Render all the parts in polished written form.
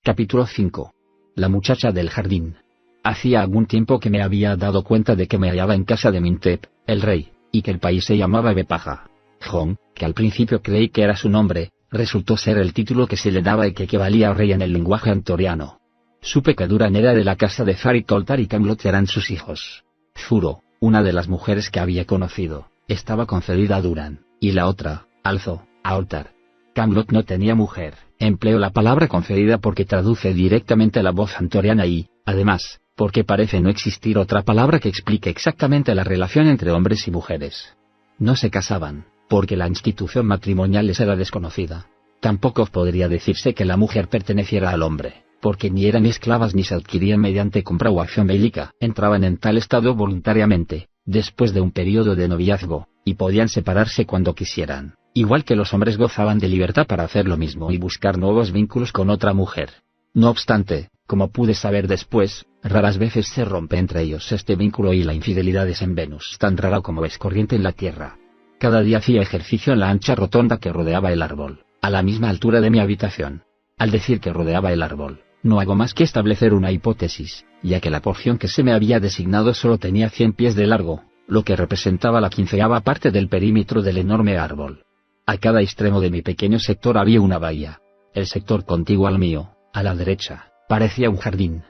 Capítulo 5. La muchacha del jardín. Hacía algún tiempo que me había dado cuenta de que me hallaba en casa de Mintep, el rey, y que el país se llamaba Bepaja. Jon, que al principio creí que era su nombre, resultó ser el título que se le daba y que equivalía a rey en el lenguaje antoriano. Supe que Duran era de la casa de Farik Toltar y Camlot eran sus hijos. Zuro, una de las mujeres que había conocido, estaba concedida a Duran, y la otra, Alzo, a Oltar. Camlot no tenía mujer. Empleo la palabra concedida porque traduce directamente la voz antoriana y, además, porque parece no existir otra palabra que explique exactamente la relación entre hombres y mujeres. No se casaban, porque la institución matrimonial les era desconocida. Tampoco podría decirse que la mujer perteneciera al hombre, porque ni eran esclavas ni se adquirían mediante compra o acción bélica. Entraban en tal estado voluntariamente, después de un periodo de noviazgo, y podían separarse cuando quisieran. Igual que los hombres gozaban de libertad para hacer lo mismo y buscar nuevos vínculos con otra mujer. No obstante, como pude saber después, raras veces se rompe entre ellos este vínculo y la infidelidad es en Venus tan rara como es corriente en la Tierra. Cada día hacía ejercicio en la ancha rotonda que rodeaba el árbol, a la misma altura de mi habitación. Al decir que rodeaba el árbol, no hago más que establecer una hipótesis, ya que la porción que se me había designado solo tenía 100 pies de largo, lo que representaba la 15ª parte del perímetro del enorme árbol. A cada extremo de mi pequeño sector había una bahía. El sector contiguo al mío, a la derecha, parecía un jardín.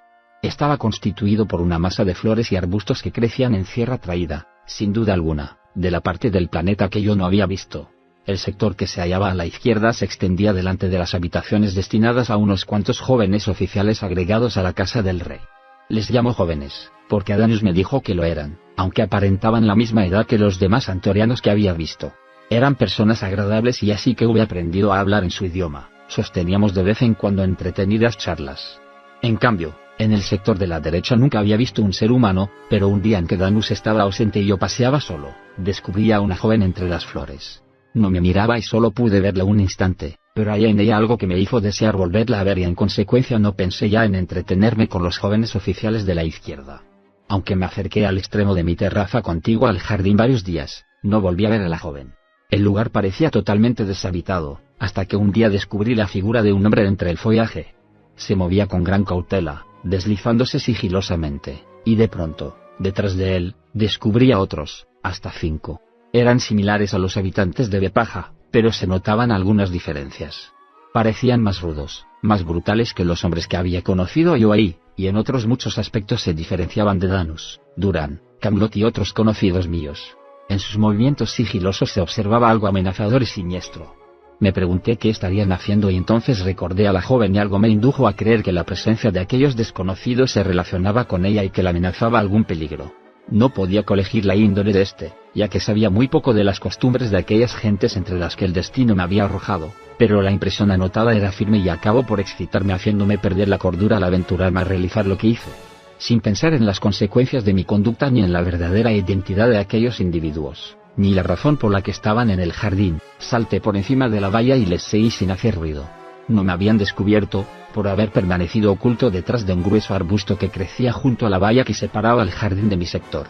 Estaba constituido por una masa de flores y arbustos que crecían en tierra traída, sin duda alguna, de la parte del planeta que yo no había visto. El sector que se hallaba a la izquierda se extendía delante de las habitaciones destinadas a unos cuantos jóvenes oficiales agregados a la casa del rey. Les llamo jóvenes, porque Adanius me dijo que lo eran, aunque aparentaban la misma edad que los demás antorianos que había visto. Eran personas agradables y así que hube aprendido a hablar en su idioma. Sosteníamos de vez en cuando entretenidas charlas. En cambio, en el sector de la derecha nunca había visto un ser humano, pero un día en que Danus estaba ausente y yo paseaba solo, descubrí a una joven entre las flores. No me miraba y solo pude verla un instante, pero había en ella algo que me hizo desear volverla a ver y en consecuencia no pensé ya en entretenerme con los jóvenes oficiales de la izquierda. Aunque me acerqué al extremo de mi terraza contigua al jardín varios días, no volví a ver a la joven. El lugar parecía totalmente deshabitado, hasta que un día descubrí la figura de un hombre entre el follaje. Se movía con gran cautela, deslizándose sigilosamente, y de pronto, detrás de él, descubrí a otros, hasta 5. Eran similares a los habitantes de Bepaja, pero se notaban algunas diferencias. Parecían más rudos, más brutales que los hombres que había conocido yo ahí, y en otros muchos aspectos se diferenciaban de Danus, Duran, Camlot y otros conocidos míos. En sus movimientos sigilosos se observaba algo amenazador y siniestro. Me pregunté qué estarían haciendo y entonces recordé a la joven y algo me indujo a creer que la presencia de aquellos desconocidos se relacionaba con ella y que la amenazaba algún peligro. No podía colegir la índole de este, ya que sabía muy poco de las costumbres de aquellas gentes entre las que el destino me había arrojado, pero la impresión anotada era firme y acabó por excitarme haciéndome perder la cordura al aventurarme a realizar lo que hice. Sin pensar en las consecuencias de mi conducta ni en la verdadera identidad de aquellos individuos, ni la razón por la que estaban en el jardín, salté por encima de la valla y les seguí sin hacer ruido. No me habían descubierto, por haber permanecido oculto detrás de un grueso arbusto que crecía junto a la valla que separaba el jardín de mi sector.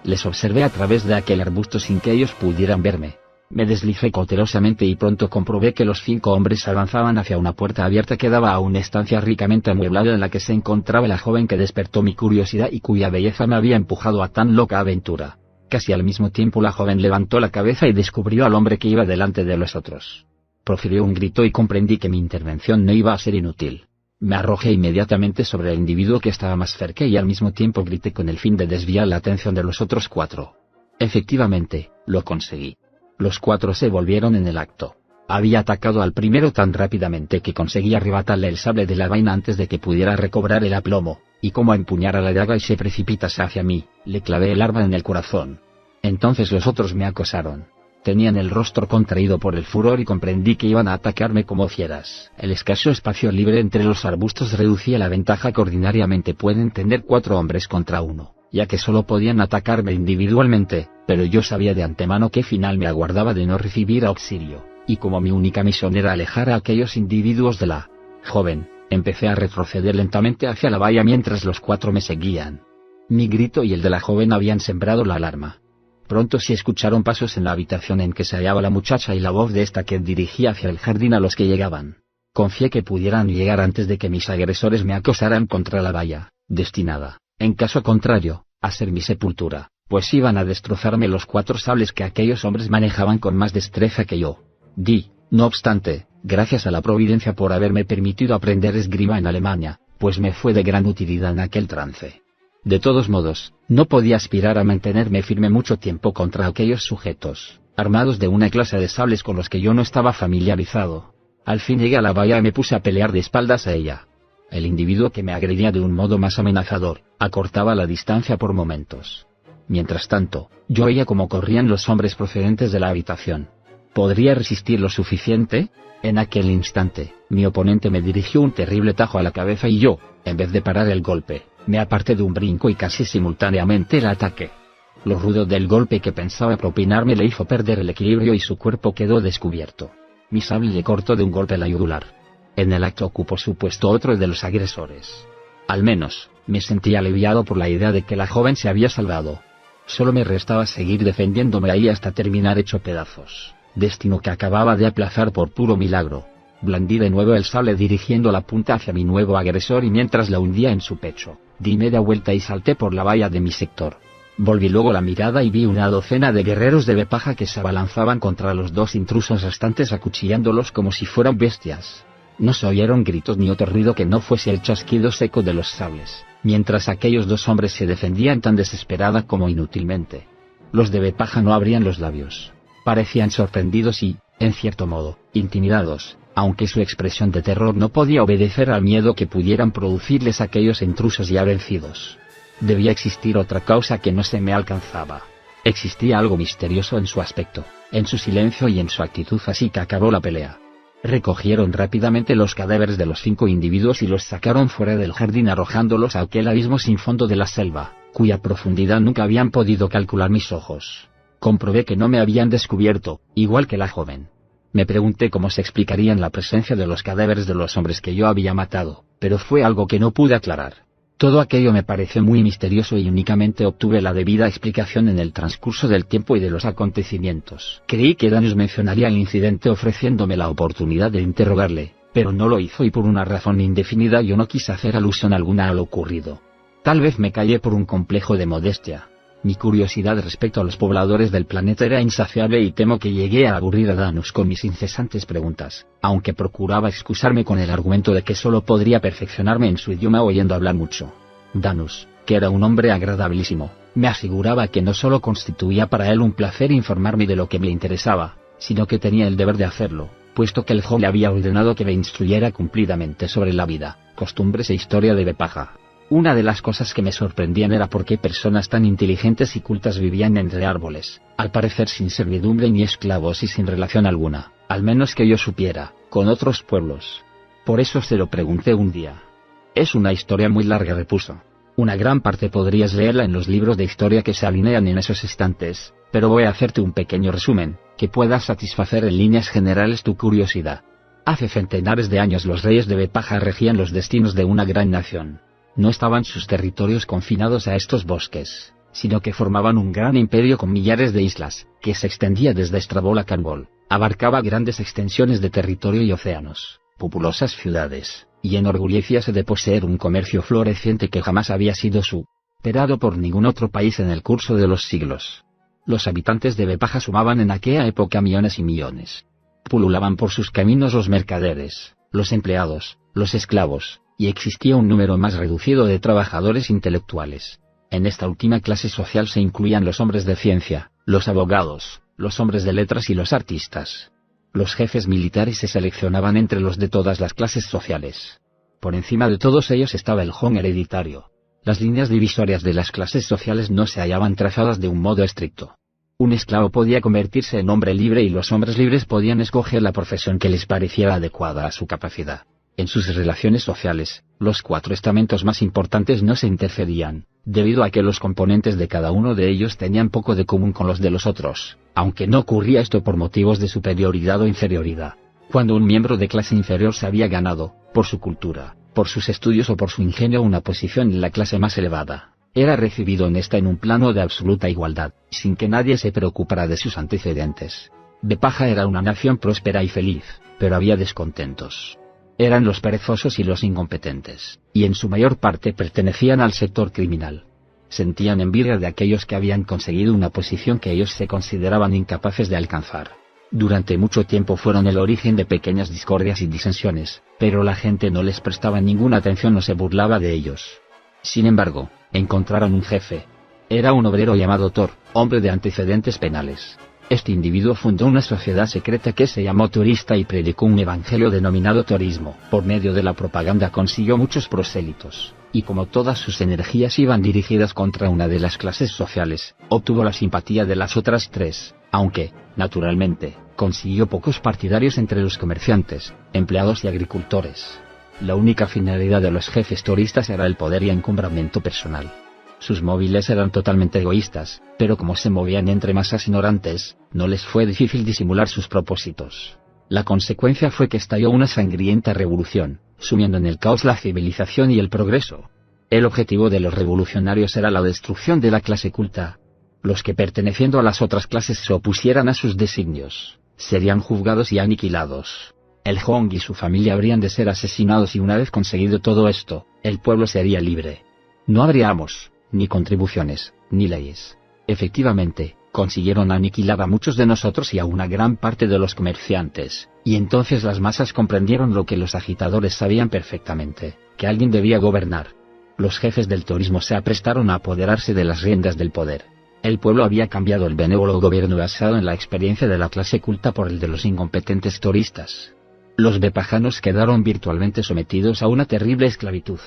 Les observé a través de aquel arbusto sin que ellos pudieran verme. Me deslicé cautelosamente y pronto comprobé que los 5 hombres avanzaban hacia una puerta abierta que daba a una estancia ricamente amueblada en la que se encontraba la joven que despertó mi curiosidad y cuya belleza me había empujado a tan loca aventura. Casi al mismo tiempo la joven levantó la cabeza y descubrió al hombre que iba delante de los otros. Profirió un grito y comprendí que mi intervención no iba a ser inútil. Me arrojé inmediatamente sobre el individuo que estaba más cerca y al mismo tiempo grité con el fin de desviar la atención de los otros 4. Efectivamente, lo conseguí. Los 4 se volvieron en el acto. Había atacado al primero tan rápidamente que conseguí arrebatarle el sable de la vaina antes de que pudiera recobrar el aplomo, y como empuñara la daga y se precipitase hacia mí, le clavé el arma en el corazón. Entonces los otros me acosaron. Tenían el rostro contraído por el furor y comprendí que iban a atacarme como fieras. El escaso espacio libre entre los arbustos reducía la ventaja que ordinariamente pueden tener 4 hombres contra 1, ya que solo podían atacarme individualmente, pero yo sabía de antemano qué final me aguardaba de no recibir auxilio, y como mi única misión era alejar a aquellos individuos de la joven, empecé a retroceder lentamente hacia la valla mientras los 4 me seguían. Mi grito y el de la joven habían sembrado la alarma. Pronto se escucharon pasos en la habitación en que se hallaba la muchacha y la voz de esta que dirigía hacia el jardín a los que llegaban. Confié que pudieran llegar antes de que mis agresores me acosaran contra la valla, destinada, en caso contrario, a ser mi sepultura, pues iban a destrozarme los 4 sables que aquellos hombres manejaban con más destreza que yo. No obstante, gracias a la providencia por haberme permitido aprender esgrima en Alemania, pues me fue de gran utilidad en aquel trance. De todos modos, no podía aspirar a mantenerme firme mucho tiempo contra aquellos sujetos, armados de una clase de sables con los que yo no estaba familiarizado. Al fin llegué a la valla y me puse a pelear de espaldas a ella. El individuo que me agredía de un modo más amenazador, acortaba la distancia por momentos. Mientras tanto, yo oía cómo corrían los hombres procedentes de la habitación. ¿Podría resistir lo suficiente? En aquel instante, mi oponente me dirigió un terrible tajo a la cabeza y yo, en vez de parar el golpe, me aparté de un brinco y casi simultáneamente el ataque. Lo rudo del golpe que pensaba propinarme le hizo perder el equilibrio y su cuerpo quedó descubierto. Mi sable le cortó de un golpe la yugular. En el acto ocupó su puesto otro de los agresores. Al menos, me sentí aliviado por la idea de que la joven se había salvado. Solo me restaba seguir defendiéndome ahí hasta terminar hecho pedazos, destino que acababa de aplazar por puro milagro. Blandí de nuevo el sable dirigiendo la punta hacia mi nuevo agresor y mientras la hundía en su pecho, di media vuelta y salté por la valla de mi sector. Volví luego la mirada y vi una docena de guerreros de Bepaja que se abalanzaban contra los 2 intrusos restantes acuchillándolos como si fueran bestias. No se oyeron gritos ni otro ruido que no fuese el chasquido seco de los sables, mientras aquellos 2 hombres se defendían tan desesperada como inútilmente. Los de Bepaja no abrían los labios. Parecían sorprendidos y, en cierto modo, intimidados, aunque su expresión de terror no podía obedecer al miedo que pudieran producirles aquellos intrusos ya vencidos. Debía existir otra causa que no se me alcanzaba. Existía algo misterioso en su aspecto, en su silencio y en su actitud, así que acabó la pelea. Recogieron rápidamente los cadáveres de los 5 individuos y los sacaron fuera del jardín arrojándolos a aquel abismo sin fondo de la selva, cuya profundidad nunca habían podido calcular mis ojos. Comprobé que no me habían descubierto, igual que la joven. Me pregunté cómo se explicarían la presencia de los cadáveres de los hombres que yo había matado, pero fue algo que no pude aclarar. Todo aquello me pareció muy misterioso y únicamente obtuve la debida explicación en el transcurso del tiempo y de los acontecimientos. Creí que Danus mencionaría el incidente ofreciéndome la oportunidad de interrogarle, pero no lo hizo y por una razón indefinida yo no quise hacer alusión alguna a lo ocurrido. Tal vez me callé por un complejo de modestia. Mi curiosidad respecto a los pobladores del planeta era insaciable y temo que llegué a aburrir a Danus con mis incesantes preguntas, aunque procuraba excusarme con el argumento de que solo podría perfeccionarme en su idioma oyendo hablar mucho. Danus, que era un hombre agradabilísimo, me aseguraba que no solo constituía para él un placer informarme de lo que me interesaba, sino que tenía el deber de hacerlo, puesto que el jo le había ordenado que me instruyera cumplidamente sobre la vida, costumbres e historia de Bepaja. Una de las cosas que me sorprendían era por qué personas tan inteligentes y cultas vivían entre árboles, al parecer sin servidumbre ni esclavos y sin relación alguna, al menos que yo supiera, con otros pueblos. Por eso se lo pregunté un día. Es una historia muy larga, repuso. Una gran parte podrías leerla en los libros de historia que se alinean en esos estantes, pero voy a hacerte un pequeño resumen, que pueda satisfacer en líneas generales tu curiosidad. Hace centenares de años los reyes de Bepaja regían los destinos de una gran nación. No estaban sus territorios confinados a estos bosques, sino que formaban un gran imperio con millares de islas, que se extendía desde Estrabol a Canbol, abarcaba grandes extensiones de territorio y océanos, populosas ciudades, y enorgullecíase de poseer un comercio floreciente que jamás había sido superado por ningún otro país en el curso de los siglos. Los habitantes de Bepaja sumaban en aquella época millones y millones. Pululaban por sus caminos los mercaderes, los empleados, los esclavos, y existía un número más reducido de trabajadores intelectuales. En esta última clase social se incluían los hombres de ciencia, los abogados, los hombres de letras y los artistas. Los jefes militares se seleccionaban entre los de todas las clases sociales. Por encima de todos ellos estaba el jon hereditario. Las líneas divisorias de las clases sociales no se hallaban trazadas de un modo estricto. Un esclavo podía convertirse en hombre libre y los hombres libres podían escoger la profesión que les pareciera adecuada a su capacidad. En sus relaciones sociales, los 4 estamentos más importantes no se interferían, debido a que los componentes de cada uno de ellos tenían poco de común con los de los otros, aunque no ocurría esto por motivos de superioridad o inferioridad. Cuando un miembro de clase inferior se había ganado, por su cultura, por sus estudios o por su ingenio una posición en la clase más elevada, era recibido en un plano de absoluta igualdad, sin que nadie se preocupara de sus antecedentes. Bepaja era una nación próspera y feliz, pero había descontentos. Eran los perezosos y los incompetentes, y en su mayor parte pertenecían al sector criminal. Sentían envidia de aquellos que habían conseguido una posición que ellos se consideraban incapaces de alcanzar. Durante mucho tiempo fueron el origen de pequeñas discordias y disensiones, pero la gente no les prestaba ninguna atención o se burlaba de ellos. Sin embargo, encontraron un jefe. Era un obrero llamado Thor, hombre de antecedentes penales. Este individuo fundó una sociedad secreta que se llamó Torista y predicó un evangelio denominado torismo. Por medio de la propaganda consiguió muchos prosélitos, y como todas sus energías iban dirigidas contra una de las clases sociales, obtuvo la simpatía de las otras tres, aunque, naturalmente, consiguió pocos partidarios entre los comerciantes, empleados y agricultores. La única finalidad de los jefes toristas era el poder y encumbramiento personal. Sus móviles eran totalmente egoístas, pero como se movían entre masas ignorantes, no les fue difícil disimular sus propósitos. La consecuencia fue que estalló una sangrienta revolución, sumiendo en el caos la civilización y el progreso. El objetivo de los revolucionarios era la destrucción de la clase culta. Los que perteneciendo a las otras clases se opusieran a sus designios, serían juzgados y aniquilados. El Hong y su familia habrían de ser asesinados y una vez conseguido todo esto, el pueblo sería libre. No habría amos, ni contribuciones, ni leyes. Efectivamente, consiguieron aniquilar a muchos de nosotros y a una gran parte de los comerciantes, y entonces las masas comprendieron lo que los agitadores sabían perfectamente, que alguien debía gobernar. Los jefes del torismo se aprestaron a apoderarse de las riendas del poder. El pueblo había cambiado el benévolo gobierno basado en la experiencia de la clase culta por el de los incompetentes toristas. Los bepajanos quedaron virtualmente sometidos a una terrible esclavitud.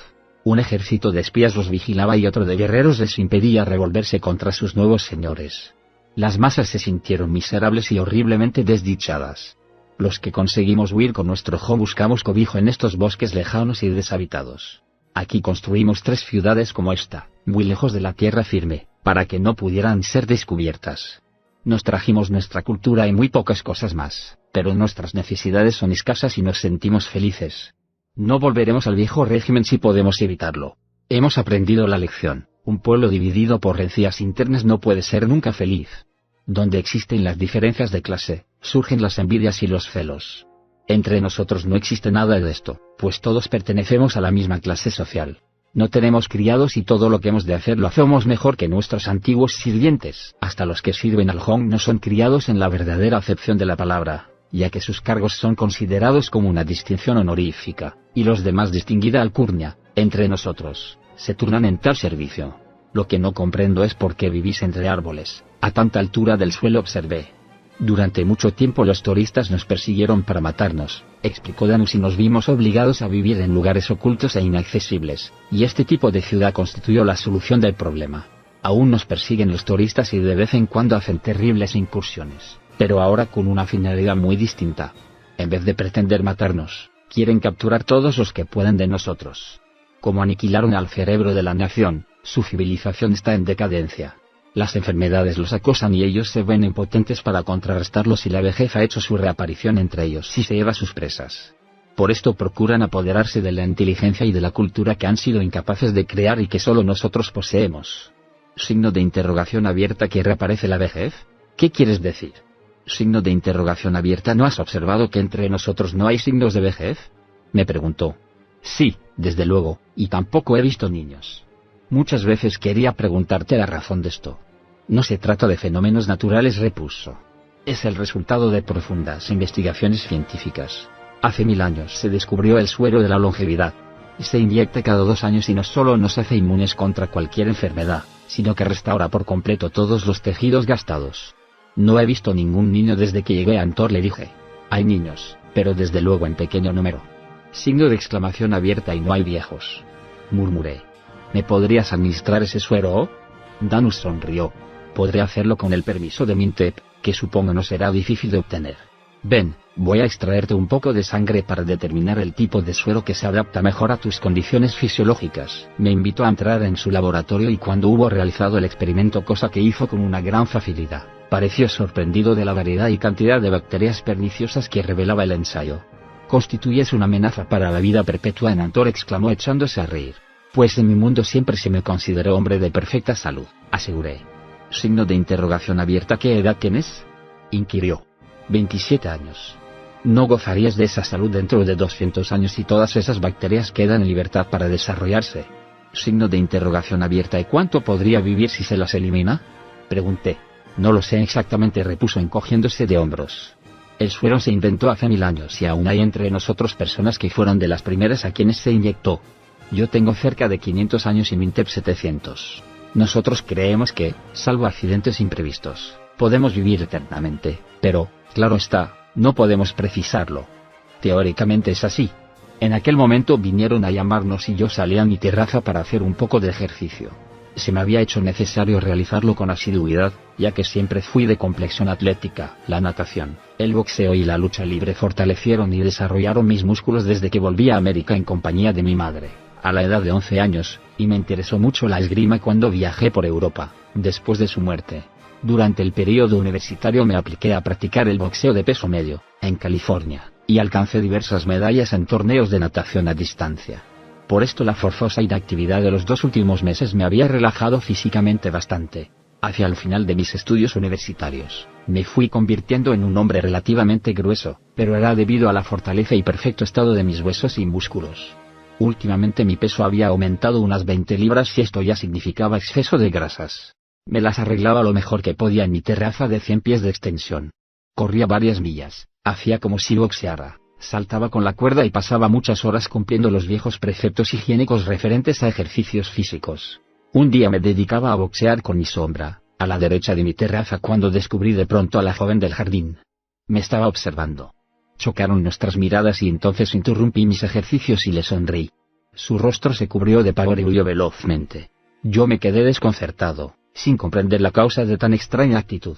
Un ejército de espías los vigilaba y otro de guerreros les impedía revolverse contra sus nuevos señores. Las masas se sintieron miserables y horriblemente desdichadas. Los que conseguimos huir con nuestro Hong buscamos cobijo en estos bosques lejanos y deshabitados. Aquí construimos 3 ciudades como esta, muy lejos de la tierra firme, para que no pudieran ser descubiertas. Nos trajimos nuestra cultura y muy pocas cosas más, pero nuestras necesidades son escasas y nos sentimos felices. No volveremos al viejo régimen si podemos evitarlo. Hemos aprendido la lección. Un pueblo dividido por rencillas internas no puede ser nunca feliz. Donde existen las diferencias de clase, surgen las envidias y los celos. Entre nosotros no existe nada de esto, pues todos pertenecemos a la misma clase social. No tenemos criados y todo lo que hemos de hacer lo hacemos mejor que nuestros antiguos sirvientes. Hasta los que sirven al Hong no son criados en la verdadera acepción de la palabra, ya que sus cargos son considerados como una distinción honorífica, y los demás distinguida alcurnia. Entre nosotros, se turnan en tal servicio. Lo que no comprendo es por qué vivís entre árboles, a tanta altura del suelo observé. Durante mucho tiempo los turistas nos persiguieron para matarnos, explicó Danus, y nos vimos obligados a vivir en lugares ocultos e inaccesibles, y este tipo de ciudad constituyó la solución del problema. Aún nos persiguen los turistas y de vez en cuando hacen terribles incursiones, pero ahora con una finalidad muy distinta. En vez de pretender matarnos, quieren capturar todos los que puedan de nosotros. Como aniquilaron al cerebro de la nación, su civilización está en decadencia. Las enfermedades los acosan y ellos se ven impotentes para contrarrestarlos, y la vejez ha hecho su reaparición entre ellos y se lleva sus presas. Por esto procuran apoderarse de la inteligencia y de la cultura que han sido incapaces de crear y que solo nosotros poseemos. Signo de interrogación abierta. ¿Que reaparece la vejez? ¿Qué quieres decir? Signo de interrogación abierta. ¿No has observado que entre nosotros no hay signos de vejez? Me preguntó. Sí, desde luego, y tampoco he visto niños. Muchas veces quería preguntarte la razón de esto. No se trata de fenómenos naturales, repuso. Es el resultado de profundas investigaciones científicas. Hace 1000 años se descubrió el suero de la longevidad. Se inyecta cada 2 años y no solo nos hace inmunes contra cualquier enfermedad, sino que restaura por completo todos los tejidos gastados. No he visto ningún niño desde que llegué a Antor, le dije. Hay niños, pero desde luego en pequeño número. Signo de exclamación abierta. Y no hay viejos, murmuré. ¿Me podrías administrar ese suero? Danus sonrió. Podré hacerlo con el permiso de Mintep, que supongo no será difícil de obtener. Ven, voy a extraerte un poco de sangre para determinar el tipo de suero que se adapta mejor a tus condiciones fisiológicas. Me invitó a entrar en su laboratorio y cuando hubo realizado el experimento, cosa que hizo con una gran facilidad, pareció sorprendido de la variedad y cantidad de bacterias perniciosas que revelaba el ensayo. Constituyes una amenaza para la vida perpetua en Antor, exclamó echándose a reír. Pues en mi mundo siempre se me consideró hombre de perfecta salud, aseguré. Signo de interrogación abierta. ¿Qué edad tienes? Inquirió. 27 años. No gozarías de esa salud dentro de 200 años y todas esas bacterias quedan en libertad para desarrollarse. Signo de interrogación abierta. ¿Y cuánto podría vivir si se las elimina? Pregunté. No lo sé exactamente, repuso encogiéndose de hombros. El suero se inventó hace 1000 años y aún hay entre nosotros personas que fueron de las primeras a quienes se inyectó. Yo tengo cerca de 500 años y Mintep 700. Nosotros creemos que, salvo accidentes imprevistos, podemos vivir eternamente, pero, claro está, no podemos precisarlo. Teóricamente es así. En aquel momento vinieron a llamarnos y yo salí a mi terraza para hacer un poco de ejercicio. Se me había hecho necesario realizarlo con asiduidad, ya que siempre fui de complexión atlética. La natación, el boxeo y la lucha libre fortalecieron y desarrollaron mis músculos desde que volví a América en compañía de mi madre, a la edad de 11 años, y me interesó mucho la esgrima cuando viajé por Europa, después de su muerte. Durante el periodo universitario me apliqué a practicar el boxeo de peso medio, en California, y alcancé diversas medallas en torneos de natación a distancia. Por esto la forzosa inactividad de los 2 últimos meses me había relajado físicamente bastante. Hacia el final de mis estudios universitarios, me fui convirtiendo en un hombre relativamente grueso, pero era debido a la fortaleza y perfecto estado de mis huesos y músculos. Últimamente mi peso había aumentado unas 20 libras y esto ya significaba exceso de grasas. Me las arreglaba lo mejor que podía en mi terraza de 100 pies de extensión. Corría varias millas, hacía como si boxeara, saltaba con la cuerda y pasaba muchas horas cumpliendo los viejos preceptos higiénicos referentes a ejercicios físicos. Un día me dedicaba a boxear con mi sombra, a la derecha de mi terraza, cuando descubrí de pronto a la joven del jardín. Me estaba observando. Chocaron nuestras miradas y entonces interrumpí mis ejercicios y le sonreí. Su rostro se cubrió de pavor y huyó velozmente. Yo me quedé desconcertado, sin comprender la causa de tan extraña actitud.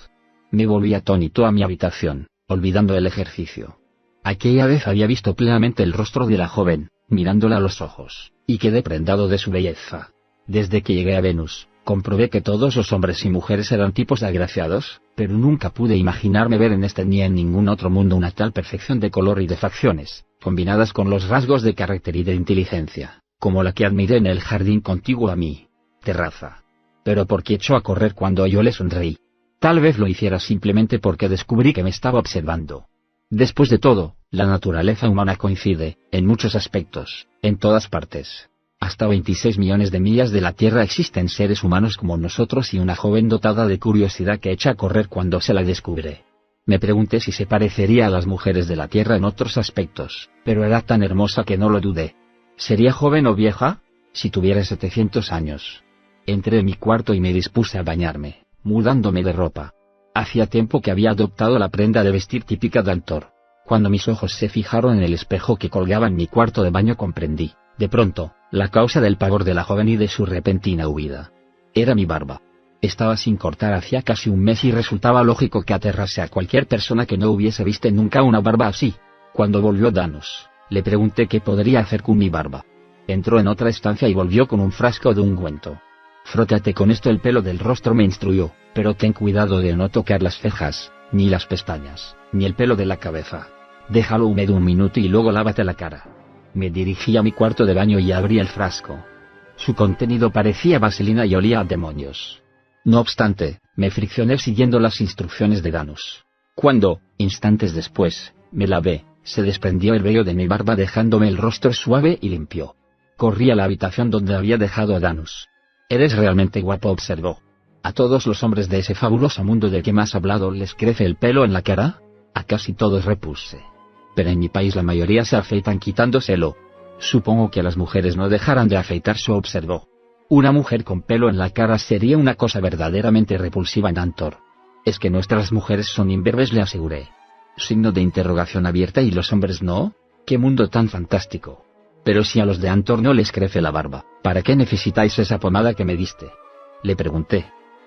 Me volví atónito a mi habitación, olvidando el ejercicio. Aquella vez había visto plenamente el rostro de la joven, mirándola a los ojos, y quedé prendado de su belleza. Desde que llegué a Venus, comprobé que todos los hombres y mujeres eran tipos agraciados, pero nunca pude imaginarme ver en este ni en ningún otro mundo una tal perfección de color y de facciones, combinadas con los rasgos de carácter y de inteligencia, como la que admiré en el jardín contiguo a mi terraza. Pero ¿por qué echó a correr cuando yo le sonreí? Tal vez lo hiciera simplemente porque descubrí que me estaba observando. Después de todo, la naturaleza humana coincide, en muchos aspectos, en todas partes. Hasta 26 millones de millas de la Tierra existen seres humanos como nosotros y una joven dotada de curiosidad que echa a correr cuando se la descubre. Me pregunté si se parecería a las mujeres de la Tierra en otros aspectos, pero era tan hermosa que no lo dudé. ¿Sería joven o vieja? Si tuviera 700 años. Entré en mi cuarto y me dispuse a bañarme, mudándome de ropa. Hacía tiempo que había adoptado la prenda de vestir típica de Antor. Cuando mis ojos se fijaron en el espejo que colgaba en mi cuarto de baño comprendí, de pronto, la causa del pavor de la joven y de su repentina huida. Era mi barba. Estaba sin cortar hacía casi un mes y resultaba lógico que aterrase a cualquier persona que no hubiese visto nunca una barba así. Cuando volvió Danos, le pregunté qué podría hacer con mi barba. Entró en otra estancia y volvió con un frasco de ungüento. Frótate con esto el pelo del rostro, me instruyó, pero ten cuidado de no tocar las cejas, ni las pestañas, ni el pelo de la cabeza. Déjalo húmedo un minuto y luego lávate la cara. Me dirigí a mi cuarto de baño y abrí el frasco. Su contenido parecía vaselina y olía a demonios. No obstante, me friccioné siguiendo las instrucciones de Danos. Cuando, instantes después, me lavé, se desprendió el vello de mi barba dejándome el rostro suave y limpio. Corrí a la habitación donde había dejado a Danos. «Eres realmente guapo», observó. ¿A todos los hombres de ese fabuloso mundo del que me has hablado les crece el pelo en la cara? A casi todos, repuse. Pero en mi país la mayoría se afeitan quitándoselo. Supongo que las mujeres no dejarán de afeitarse, observó. Una mujer con pelo en la cara sería una cosa verdaderamente repulsiva en Antor. Es que nuestras mujeres son imberbes, le aseguré. Signo de interrogación abierta. ¿Y los hombres no? ¡Qué mundo tan fantástico! Pero si a los de Antor no les crece la barba, ¿para qué necesitáis esa pomada que me diste? Le pregunté.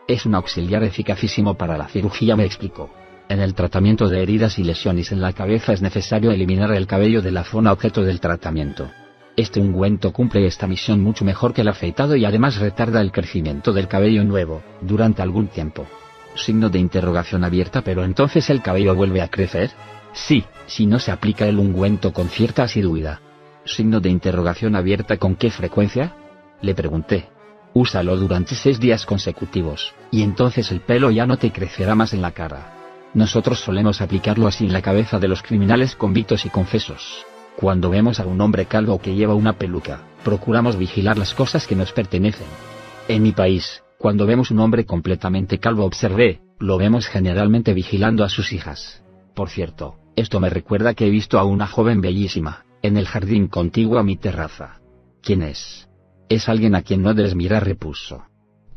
Es un auxiliar eficacísimo para la cirugía, me explicó. En el tratamiento de heridas y lesiones en la cabeza es necesario eliminar el cabello de la zona objeto del tratamiento. Este ungüento cumple esta misión mucho mejor que el afeitado y además retarda el crecimiento del cabello nuevo, durante algún tiempo. Signo de interrogación abierta. ¿Pero entonces el cabello vuelve a crecer? Sí, si no se aplica el ungüento con cierta asiduidad. Signo de interrogación abierta. ¿Con qué frecuencia? Le pregunté. Úsalo durante 6 días consecutivos, y entonces el pelo ya no te crecerá más en la cara. Nosotros solemos aplicarlo así en la cabeza de los criminales convictos y confesos. Cuando vemos a un hombre calvo que lleva una peluca, procuramos vigilar las cosas que nos pertenecen. En mi país, cuando vemos un hombre completamente calvo, observé, lo vemos generalmente vigilando a sus hijas. Por cierto, esto me recuerda que he visto a una joven bellísima, en el jardín contiguo a mi terraza. ¿Quién es? Es alguien a quien no debes mirar, repuso.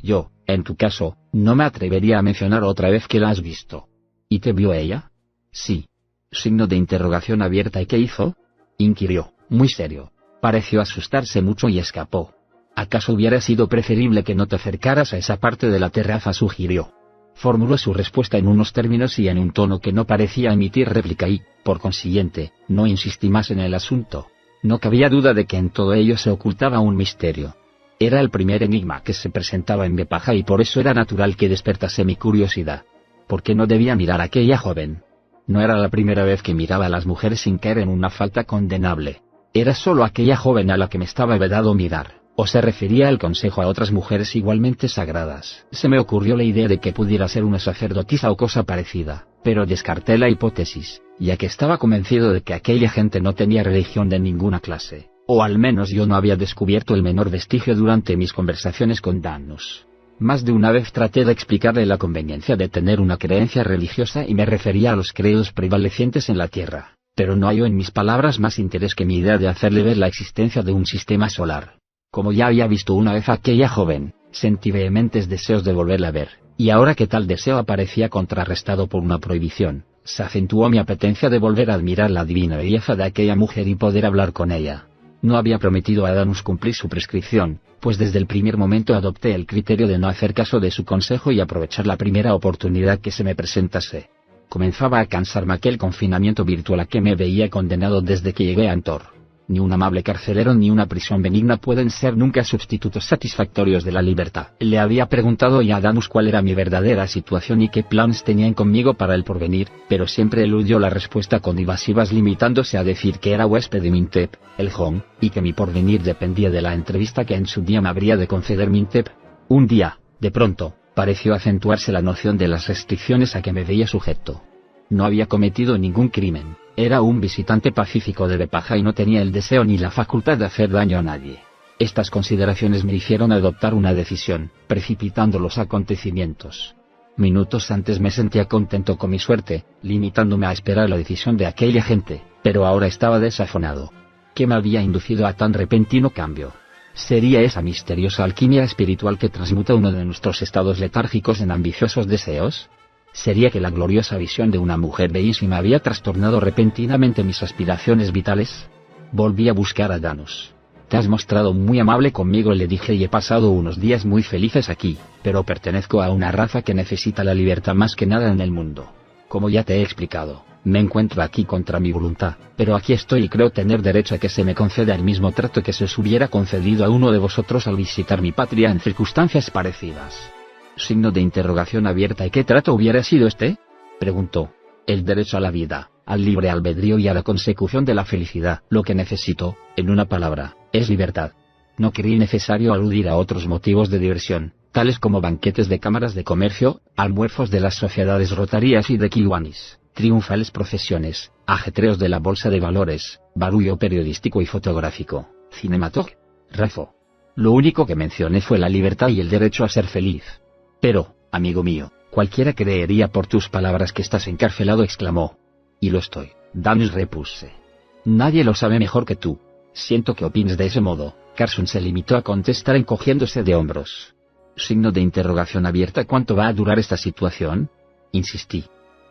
Yo, en tu caso, no me atrevería a mencionar otra vez que la has visto. ¿Y te vio ella? Sí. Signo de interrogación abierta. ¿Y qué hizo? Inquirió, muy serio. Pareció asustarse mucho y escapó. ¿Acaso hubiera sido preferible que no te acercaras a esa parte de la terraza?, sugirió. Formuló su respuesta en unos términos y en un tono que no parecía emitir réplica y, por consiguiente, no insistí más en el asunto. No cabía duda de que en todo ello se ocultaba un misterio. Era el primer enigma que se presentaba en Bepaja y por eso era natural que despertase mi curiosidad. ¿Por qué no debía mirar a aquella joven? No era la primera vez que miraba a las mujeres sin caer en una falta condenable. Era solo aquella joven a la que me estaba vedado mirar, o se refería al consejo a otras mujeres igualmente sagradas. Se me ocurrió la idea de que pudiera ser una sacerdotisa o cosa parecida, pero descarté la hipótesis, ya que estaba convencido de que aquella gente no tenía religión de ninguna clase, o al menos yo no había descubierto el menor vestigio durante mis conversaciones con Danus. Más de una vez traté de explicarle la conveniencia de tener una creencia religiosa y me refería a los credos prevalecientes en la Tierra, pero no halló en mis palabras más interés que mi idea de hacerle ver la existencia de un sistema solar. Como ya había visto una vez a aquella joven, sentí vehementes deseos de volverla a ver, y ahora que tal deseo aparecía contrarrestado por una prohibición, se acentuó mi apetencia de volver a admirar la divina belleza de aquella mujer y poder hablar con ella. No había prometido a Danus cumplir su prescripción, pues desde el primer momento adopté el criterio de no hacer caso de su consejo y aprovechar la primera oportunidad que se me presentase. Comenzaba a cansarme aquel confinamiento virtual a que me veía condenado desde que llegué a Antor. Ni un amable carcelero ni una prisión benigna pueden ser nunca sustitutos satisfactorios de la libertad. Le había preguntado ya a Danus cuál era mi verdadera situación y qué planes tenían conmigo para el porvenir, pero siempre eludió la respuesta con evasivas, limitándose a decir que era huésped de Mintep, el Hong, y que mi porvenir dependía de la entrevista que en su día me habría de conceder Mintep. Un día, de pronto, pareció acentuarse la noción de las restricciones a que me veía sujeto. No había cometido ningún crimen. Era un visitante pacífico de Bepaja y no tenía el deseo ni la facultad de hacer daño a nadie. Estas consideraciones me hicieron adoptar una decisión, precipitando los acontecimientos. Minutos antes me sentía contento con mi suerte, limitándome a esperar la decisión de aquella gente, pero ahora estaba desafonado. ¿Qué me había inducido a tan repentino cambio? ¿Sería esa misteriosa alquimia espiritual que transmuta uno de nuestros estados letárgicos en ambiciosos deseos? ¿Sería que la gloriosa visión de una mujer bellísima había trastornado repentinamente mis aspiraciones vitales? Volví a buscar a Danus. Te has mostrado muy amable conmigo, le dije, y he pasado unos días muy felices aquí, pero pertenezco a una raza que necesita la libertad más que nada en el mundo. Como ya te he explicado, me encuentro aquí contra mi voluntad, pero aquí estoy y creo tener derecho a que se me conceda el mismo trato que se os hubiera concedido a uno de vosotros al visitar mi patria en circunstancias parecidas. Signo de interrogación abierta. ¿Y qué trato hubiera sido este?, preguntó. El derecho a la vida, al libre albedrío y a la consecución de la felicidad. Lo que necesito, en una palabra, es libertad. No creí necesario aludir a otros motivos de diversión, tales como banquetes de cámaras de comercio, almuerzos de las sociedades rotarias y de kiwanis, triunfales procesiones, ajetreos de la bolsa de valores, barullo periodístico y fotográfico, cinematógrafo. Lo único que mencioné fue la libertad y el derecho a ser feliz. Pero, amigo mío, cualquiera creería por tus palabras que estás encarcelado, exclamó. Y lo estoy, Danus, repuse. Nadie lo sabe mejor que tú. Siento que opines de ese modo. Carson se limitó a contestar encogiéndose de hombros. Signo de interrogación abierta. ¿Cuánto va a durar esta situación?, insistí.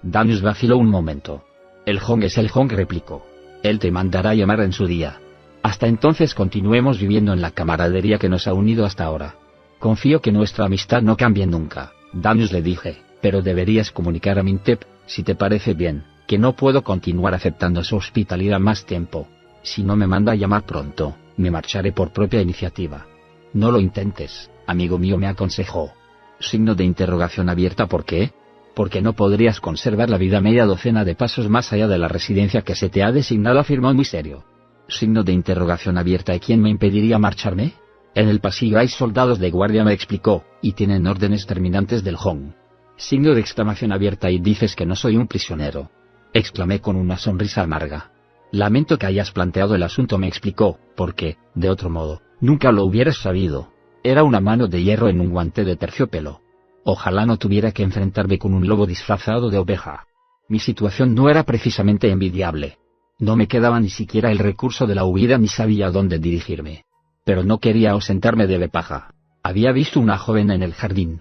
Danus vaciló un momento. El Hong es el Hong, replicó. Él te mandará llamar en su día. Hasta entonces continuemos viviendo en la camaradería que nos ha unido hasta ahora. Confío que nuestra amistad no cambie nunca, Danus, le dije, pero deberías comunicar a Mintep, si te parece bien, que no puedo continuar aceptando su hospitalidad más tiempo. Si no me manda a llamar pronto, me marcharé por propia iniciativa. No lo intentes, amigo mío, me aconsejó. Signo de interrogación abierta. ¿Por qué? Porque no podrías conservar la vida media docena de pasos más allá de la residencia que se te ha designado, afirmó muy serio. Signo de interrogación abierta. ¿Y quién me impediría marcharme? En el pasillo hay soldados de guardia, me explicó, y tienen órdenes terminantes del Hong. Signo de exclamación abierta. Y dices que no soy un prisionero. Exclamé con una sonrisa amarga. Lamento que hayas planteado el asunto, me explicó, porque, de otro modo, nunca lo hubieras sabido. Era una mano de hierro en un guante de terciopelo. Ojalá no tuviera que enfrentarme con un lobo disfrazado de oveja. Mi situación no era precisamente envidiable. No me quedaba ni siquiera el recurso de la huida ni sabía dónde dirigirme. Pero no quería ausentarme de Bepaja. Había visto una joven en el jardín.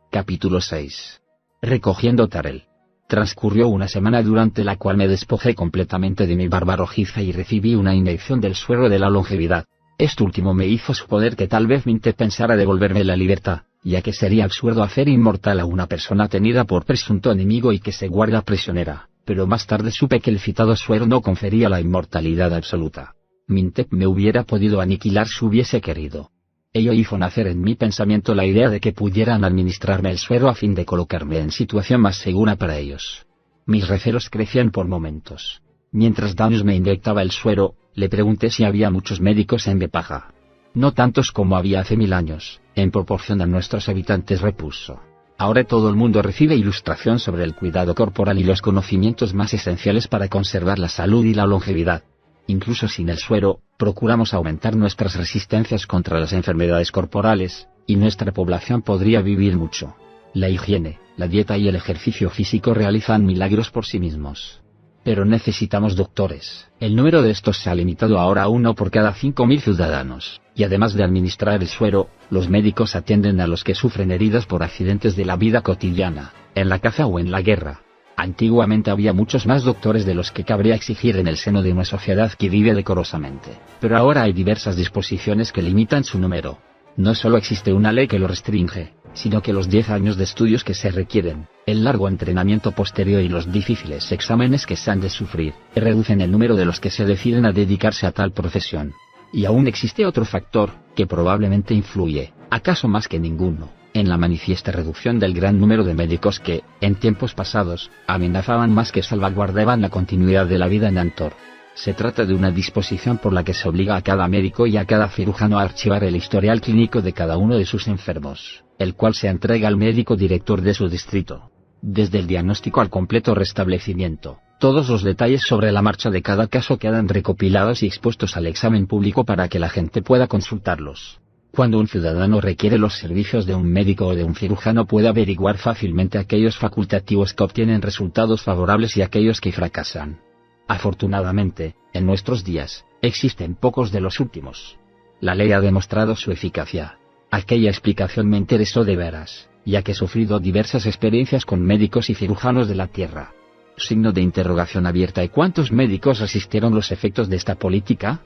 Capítulo 6. Recogiendo Tarel. Transcurrió una semana durante la cual me despojé completamente de mi barba rojiza y recibí una inyección del suero de la longevidad. Esto último me hizo suponer que tal vez Mintep pensara devolverme la libertad, ya que sería absurdo hacer inmortal a una persona tenida por presunto enemigo y que se guarda prisionera, pero más tarde supe que el citado suero no confería la inmortalidad absoluta. Mintep me hubiera podido aniquilar si hubiese querido. Ello hizo nacer en mi pensamiento la idea de que pudieran administrarme el suero a fin de colocarme en situación más segura para ellos. Mis recelos crecían por momentos. Mientras Danius me inyectaba el suero, le pregunté si había muchos médicos en Bepaja. No tantos como había hace 1000 años, en proporción a nuestros habitantes, repuso. Ahora todo el mundo recibe ilustración sobre el cuidado corporal y los conocimientos más esenciales para conservar la salud y la longevidad. Incluso sin el suero, procuramos aumentar nuestras resistencias contra las enfermedades corporales, y nuestra población podría vivir mucho. La higiene, la dieta y el ejercicio físico realizan milagros por sí mismos. Pero necesitamos doctores. El número de estos se ha limitado ahora a 1 por cada 5000 ciudadanos, y además de administrar el suero, los médicos atienden a los que sufren heridas por accidentes de la vida cotidiana, en la caza o en la guerra. Antiguamente había muchos más doctores de los que cabría exigir en el seno de una sociedad que vive decorosamente, pero ahora hay diversas disposiciones que limitan su número. No solo existe una ley que lo restringe, sino que los 10 años de estudios que se requieren, el largo entrenamiento posterior y los difíciles exámenes que se han de sufrir, reducen el número de los que se deciden a dedicarse a tal profesión. Y aún existe otro factor, que probablemente influye, acaso más que ninguno, en la manifiesta reducción del gran número de médicos que, en tiempos pasados, amenazaban más que salvaguardaban la continuidad de la vida en Antor. Se trata de una disposición por la que se obliga a cada médico y a cada cirujano a archivar el historial clínico de cada uno de sus enfermos, el cual se entrega al médico director de su distrito. Desde el diagnóstico al completo restablecimiento, todos los detalles sobre la marcha de cada caso quedan recopilados y expuestos al examen público para que la gente pueda consultarlos. Cuando un ciudadano requiere los servicios de un médico o de un cirujano, puede averiguar fácilmente aquellos facultativos que obtienen resultados favorables y aquellos que fracasan. Afortunadamente, en nuestros días, existen pocos de los últimos. La ley ha demostrado su eficacia. Aquella explicación me interesó de veras, ya que he sufrido diversas experiencias con médicos y cirujanos de la tierra. Signo de interrogación abierta. ¿Y cuántos médicos resistieron los efectos de esta política?,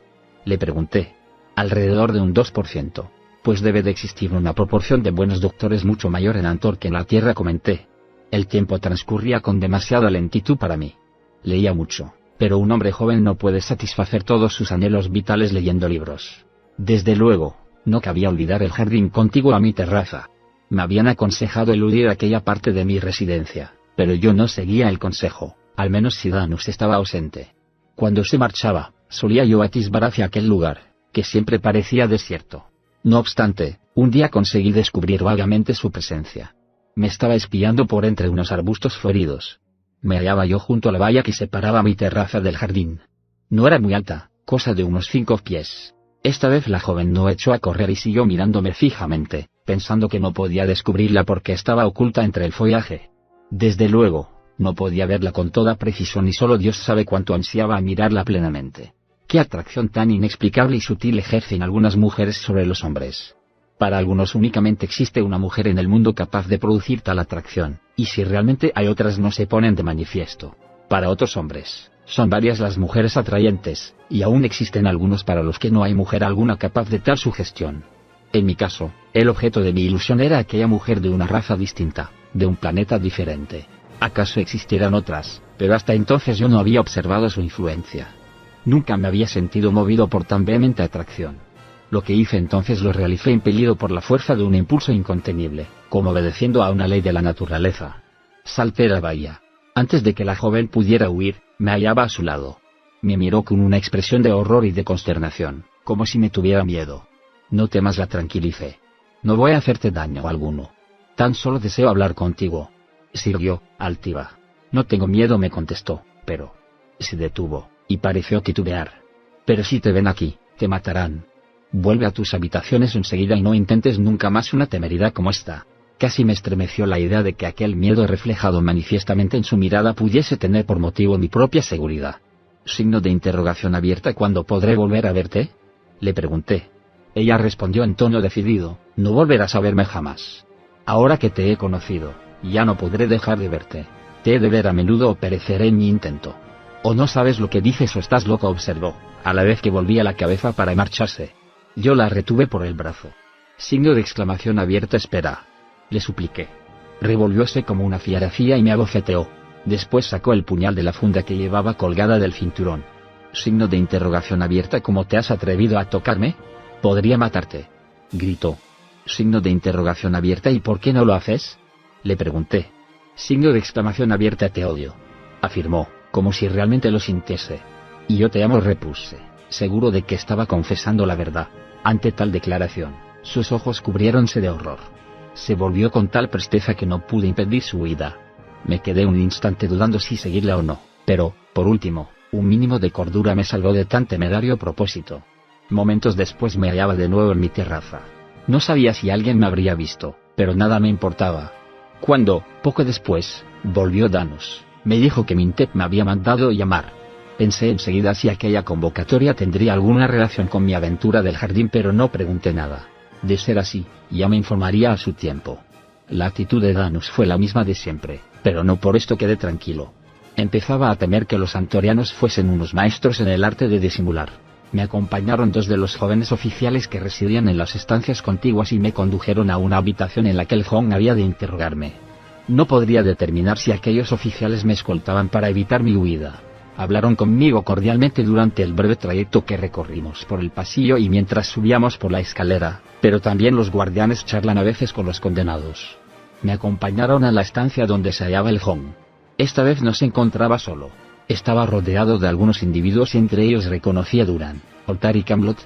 le pregunté. Alrededor de un 2%. Pues debe de existir una proporción de buenos doctores mucho mayor en Antor que en la tierra, comenté. El tiempo transcurría con demasiada lentitud para mí. Leía mucho, pero un hombre joven no puede satisfacer todos sus anhelos vitales leyendo libros. Desde luego, no cabía olvidar el jardín contiguo a mi terraza. Me habían aconsejado eludir aquella parte de mi residencia, pero yo no seguía el consejo, al menos si Danius estaba ausente. Cuando se marchaba, solía yo atisbar hacia aquel lugar, que siempre parecía desierto. No obstante, un día conseguí descubrir vagamente su presencia. Me estaba espiando por entre unos arbustos floridos. Me hallaba yo junto a la valla que separaba mi terraza del jardín. No era muy alta, cosa de unos 5 pies. Esta vez la joven no echó a correr y siguió mirándome fijamente, pensando que no podía descubrirla porque estaba oculta entre el follaje. Desde luego, no podía verla con toda precisión y solo Dios sabe cuánto ansiaba mirarla plenamente. ¿Qué atracción tan inexplicable y sutil ejercen algunas mujeres sobre los hombres? Para algunos únicamente existe una mujer en el mundo capaz de producir tal atracción, y si realmente hay otras no se ponen de manifiesto. Para otros hombres, son varias las mujeres atrayentes, y aún existen algunos para los que no hay mujer alguna capaz de tal sugestión. En mi caso, el objeto de mi ilusión era aquella mujer de una raza distinta, de un planeta diferente. Acaso existieran otras, pero hasta entonces yo no había observado su influencia. Nunca me había sentido movido por tan vehemente atracción. Lo que hice entonces lo realicé impelido por la fuerza de un impulso incontenible, como obedeciendo a una ley de la naturaleza. Salté la valla. Antes de que la joven pudiera huir, me hallaba a su lado. Me miró con una expresión de horror y de consternación, como si me tuviera miedo. No temas, la tranquilicé. No voy a hacerte daño alguno. Tan solo deseo hablar contigo. Siguió, altiva. No tengo miedo, me contestó, pero... Se detuvo, y pareció titubear. Pero si te ven aquí, te matarán. Vuelve a tus habitaciones enseguida y no intentes nunca más una temeridad como esta. Casi me estremeció la idea de que aquel miedo reflejado manifiestamente en su mirada pudiese tener por motivo mi propia seguridad. Signo de interrogación abierta. ¿Cuándo podré volver a verte?, le pregunté. Ella respondió en tono decidido: no volverás a verme jamás. Ahora que te he conocido, ya no podré dejar de verte. Te he de ver a menudo o pereceré en mi intento. O no sabes lo que dices o estás loca, observó, a la vez que volvía la cabeza para marcharse. Yo la retuve por el brazo. Signo de exclamación abierta. Espera, le supliqué. Revolvióse como una fierafía y me abofeteó. Después sacó el puñal de la funda que llevaba colgada del cinturón. Signo de interrogación abierta. ¿Cómo te has atrevido a tocarme? Podría matarte, gritó. Signo de interrogación abierta. ¿Y por qué no lo haces?, le pregunté. Signo de exclamación abierta. Te odio, afirmó, como si realmente lo sintiese. Y yo te amo, repuse, seguro de que estaba confesando la verdad. Ante tal declaración, sus ojos cubriéronse de horror. Se volvió con tal presteza que no pude impedir su huida. Me quedé un instante dudando si seguirla o no, pero, por último, un mínimo de cordura me salvó de tan temerario propósito. Momentos después me hallaba de nuevo en mi terraza. No sabía si alguien me habría visto, pero nada me importaba. Cuando, poco después, volvió Danus, me dijo que Mintep me había mandado llamar. Pensé enseguida si aquella convocatoria tendría alguna relación con mi aventura del jardín, pero no pregunté nada. De ser así, ya me informaría a su tiempo. La actitud de Danus fue la misma de siempre, pero no por esto quedé tranquilo. Empezaba a temer que los antorianos fuesen unos maestros en el arte de disimular. Me acompañaron dos de los jóvenes oficiales que residían en las estancias contiguas y me condujeron a una habitación en la que el Hong había de interrogarme. No podría determinar si aquellos oficiales me escoltaban para evitar mi huida. Hablaron conmigo cordialmente durante el breve trayecto que recorrimos por el pasillo y mientras subíamos por la escalera, pero también los guardianes charlan a veces con los condenados. Me acompañaron a la estancia donde se hallaba el Hong. Esta vez no se encontraba solo. Estaba rodeado de algunos individuos y entre ellos reconocí a Duran, Oltar y Camblot.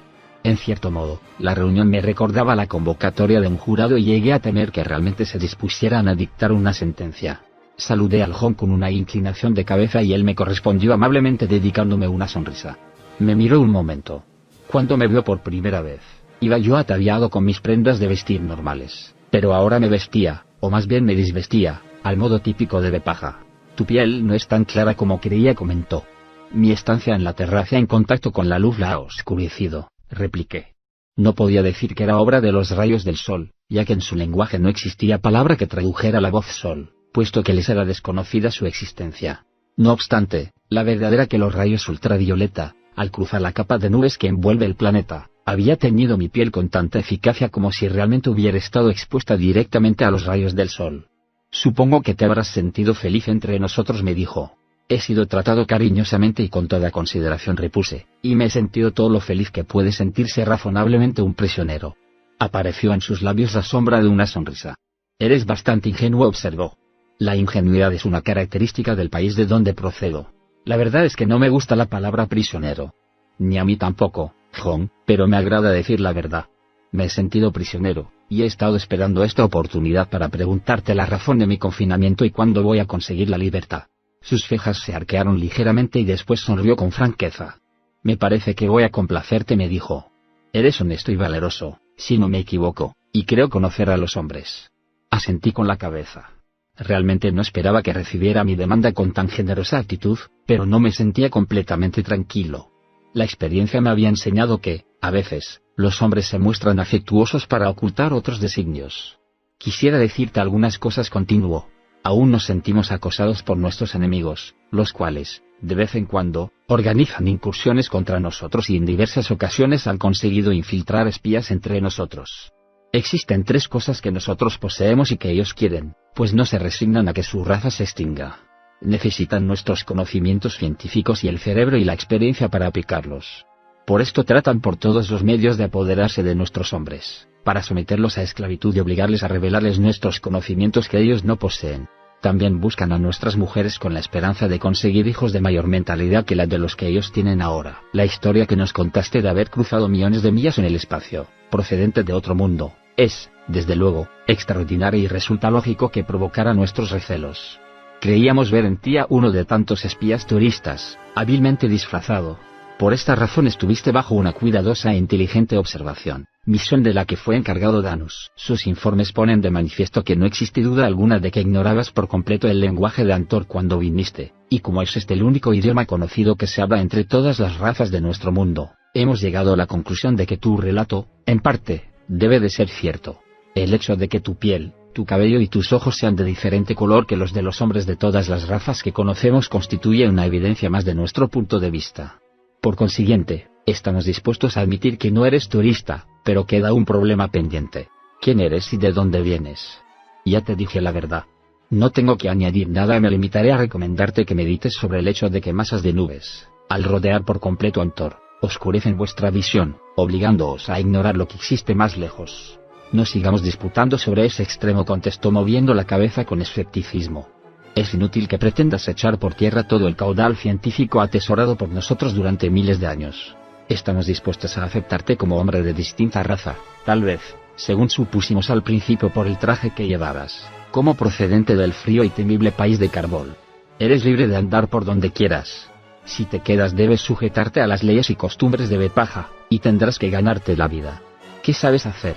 En cierto modo, la reunión me recordaba la convocatoria de un jurado y llegué a temer que realmente se dispusieran a dictar una sentencia. Saludé al Hong con una inclinación de cabeza y él me correspondió amablemente dedicándome una sonrisa. Me miró un momento. Cuando me vio por primera vez, iba yo ataviado con mis prendas de vestir normales, pero ahora me vestía, o más bien me desvestía, al modo típico de Bepaja. Tu piel no es tan clara como creía, comentó. Mi estancia en la terraza en contacto con la luz la ha oscurecido, repliqué. No podía decir que era obra de los rayos del sol, ya que en su lenguaje no existía palabra que tradujera la voz sol, puesto que les era desconocida su existencia. No obstante, la verdadera que los rayos ultravioleta, al cruzar la capa de nubes que envuelve el planeta, había teñido mi piel con tanta eficacia como si realmente hubiera estado expuesta directamente a los rayos del sol. Supongo que te habrás sentido feliz entre nosotros, me dijo. He sido tratado cariñosamente y con toda consideración, repuse, y me he sentido todo lo feliz que puede sentirse razonablemente un prisionero. Apareció en sus labios la sombra de una sonrisa. Eres bastante ingenuo, observó. La ingenuidad es una característica del país de donde procedo. La verdad es que no me gusta la palabra prisionero. Ni a mí tampoco, Hong, pero me agrada decir la verdad. Me he sentido prisionero, y he estado esperando esta oportunidad para preguntarte la razón de mi confinamiento y cuándo voy a conseguir la libertad. Sus cejas se arquearon ligeramente y después sonrió con franqueza. Me parece que voy a complacerte, me dijo. Eres honesto y valeroso, si no me equivoco, y creo conocer a los hombres. Asentí con la cabeza. Realmente no esperaba que recibiera mi demanda con tan generosa actitud, pero no me sentía completamente tranquilo. La experiencia me había enseñado que, a veces, los hombres se muestran afectuosos para ocultar otros designios. Quisiera decirte algunas cosas, continuó. Aún nos sentimos acosados por nuestros enemigos, los cuales, de vez en cuando, organizan incursiones contra nosotros y en diversas ocasiones han conseguido infiltrar espías entre nosotros. Existen tres cosas que nosotros poseemos y que ellos quieren, pues no se resignan a que su raza se extinga. Necesitan nuestros conocimientos científicos y el cerebro y la experiencia para aplicarlos. Por esto tratan por todos los medios de apoderarse de nuestros hombres, para someterlos a esclavitud y obligarles a revelarles nuestros conocimientos que ellos no poseen. También buscan a nuestras mujeres con la esperanza de conseguir hijos de mayor mentalidad que la de los que ellos tienen ahora. La historia que nos contaste de haber cruzado millones de millas en el espacio, procedente de otro mundo, Es, desde luego, extraordinaria y resulta lógico que provocara nuestros recelos. Creíamos ver en ti a uno de tantos espías turistas, hábilmente disfrazado. Por esta razón estuviste bajo una cuidadosa e inteligente observación, misión de la que fue encargado Danus. Sus informes ponen de manifiesto que no existe duda alguna de que ignorabas por completo el lenguaje de Antor cuando viniste, y como es este el único idioma conocido que se habla entre todas las razas de nuestro mundo, hemos llegado a la conclusión de que tu relato, en parte, debe de ser cierto. El hecho de que tu piel, tu cabello y tus ojos sean de diferente color que los de los hombres de todas las razas que conocemos constituye una evidencia más de nuestro punto de vista. Por consiguiente, estamos dispuestos a admitir que no eres turista, pero queda un problema pendiente. ¿Quién eres y de dónde vienes? Ya te dije la verdad. No tengo que añadir nada y me limitaré a recomendarte que medites sobre el hecho de que masas de nubes, al rodear por completo Antor, oscurecen vuestra visión, obligándoos a ignorar lo que existe más lejos. No sigamos disputando sobre ese extremo, contestó moviendo la cabeza con escepticismo. Es inútil que pretendas echar por tierra todo el caudal científico atesorado por nosotros durante miles de años. Estamos dispuestos a aceptarte como hombre de distinta raza, tal vez, según supusimos al principio por el traje que llevabas, como procedente del frío y temible país de Carbol. Eres libre de andar por donde quieras. Si te quedas debes sujetarte a las leyes y costumbres de Bepaja, y tendrás que ganarte la vida. ¿Qué sabes hacer?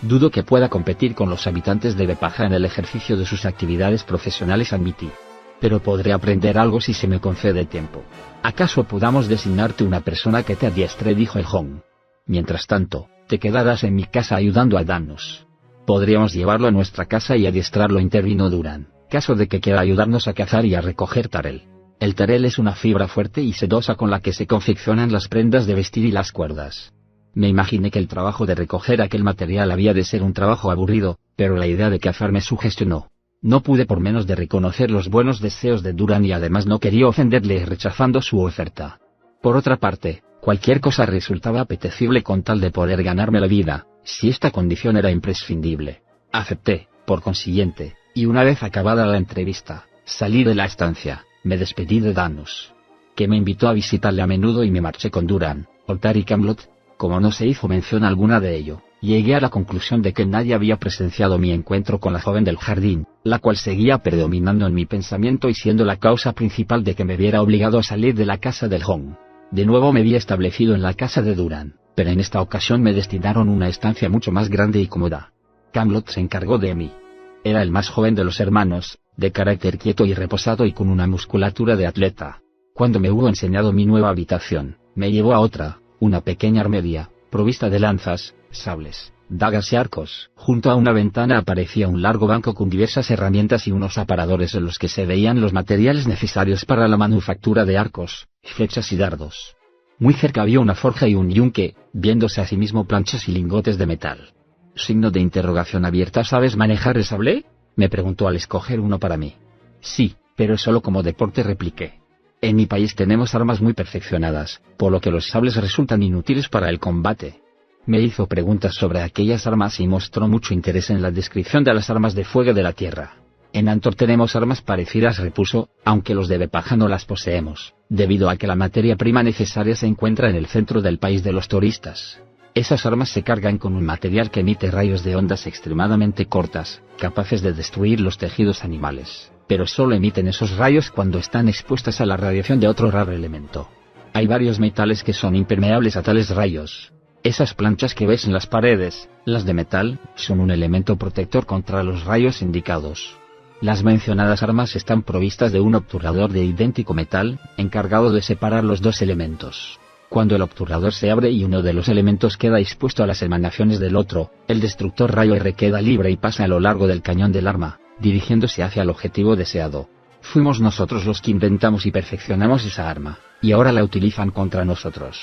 Dudo que pueda competir con los habitantes de Bepaja en el ejercicio de sus actividades profesionales, admití. Pero podré aprender algo si se me concede tiempo. ¿Acaso podamos designarte una persona que te adiestre?, dijo el Hong. Mientras tanto, te quedarás en mi casa ayudando a Danus. Podríamos llevarlo a nuestra casa y adiestrarlo, intervino Duran, caso de que quiera ayudarnos a cazar y a recoger tarel. El tarel es una fibra fuerte y sedosa con la que se confeccionan las prendas de vestir y las cuerdas. Me imaginé que el trabajo de recoger aquel material había de ser un trabajo aburrido, pero la idea de cazar me sugestionó. No pude por menos de reconocer los buenos deseos de Duran y además no quería ofenderle rechazando su oferta. Por otra parte, cualquier cosa resultaba apetecible con tal de poder ganarme la vida, si esta condición era imprescindible. Acepté, por consiguiente, y una vez acabada la entrevista, salí de la estancia, me despedí de Danus, que me invitó a visitarle a menudo, y me marché con Duran, Oltar y Camlot. Como no se hizo mención alguna de ello, llegué a la conclusión de que nadie había presenciado mi encuentro con la joven del jardín, la cual seguía predominando en mi pensamiento y siendo la causa principal de que me viera obligado a salir de la casa del Hong. De nuevo me vi establecido en la casa de Duran, pero en esta ocasión me destinaron una estancia mucho más grande y cómoda. Camlot se encargó de mí. Era el más joven de los hermanos, de carácter quieto y reposado y con una musculatura de atleta. Cuando me hubo enseñado mi nueva habitación, me llevó a otra, una pequeña armería, provista de lanzas, sables, dagas y arcos. Junto a una ventana aparecía un largo banco con diversas herramientas y unos aparadores en los que se veían los materiales necesarios para la manufactura de arcos, flechas y dardos. Muy cerca había una forja y un yunque, viéndose asimismo planchas y lingotes de metal. Signo de interrogación abierta. ¿Sabes manejar el sable?, me preguntó al escoger uno para mí. Sí, pero solo como deporte, repliqué. En mi país tenemos armas muy perfeccionadas, por lo que los sables resultan inútiles para el combate. Me hizo preguntas sobre aquellas armas y mostró mucho interés en la descripción de las armas de fuego de la tierra. En Antor tenemos armas parecidas, repuso, aunque los de Bepaja no las poseemos, debido a que la materia prima necesaria se encuentra en el centro del país de los turistas. Esas armas se cargan con un material que emite rayos de ondas extremadamente cortas, capaces de destruir los tejidos animales, pero solo emiten esos rayos cuando están expuestas a la radiación de otro raro elemento. Hay varios metales que son impermeables a tales rayos. Esas planchas que ves en las paredes, las de metal, son un elemento protector contra los rayos indicados. Las mencionadas armas están provistas de un obturador de idéntico metal, encargado de separar los dos elementos. Cuando el obturador se abre y uno de los elementos queda expuesto a las emanaciones del otro, el destructor rayo R queda libre y pasa a lo largo del cañón del arma, dirigiéndose hacia el objetivo deseado. Fuimos nosotros los que inventamos y perfeccionamos esa arma, y ahora la utilizan contra nosotros.